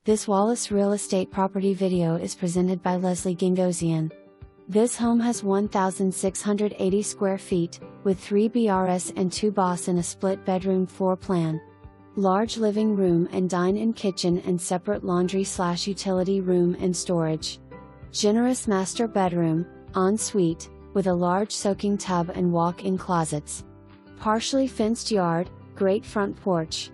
This Wallace Real Estate property video is presented by Leslie Gengozian. This home has 1,680 square feet, with 3 BRS and 2 BOS in a split bedroom floor plan. Large living room and dine-in kitchen and separate laundry/utility room and storage. Generous master bedroom, en-suite, with a large soaking tub and walk-in closets. Partially fenced yard, great front porch.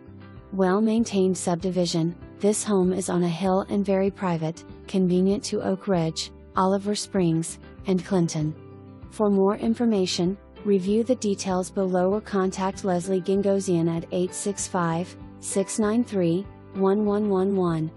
Well-maintained subdivision. This home is on a hill and very private, convenient to Oak Ridge, Oliver Springs, and Clinton. For more information, review the details below or contact Leslie Gengozian at 865-693-1111.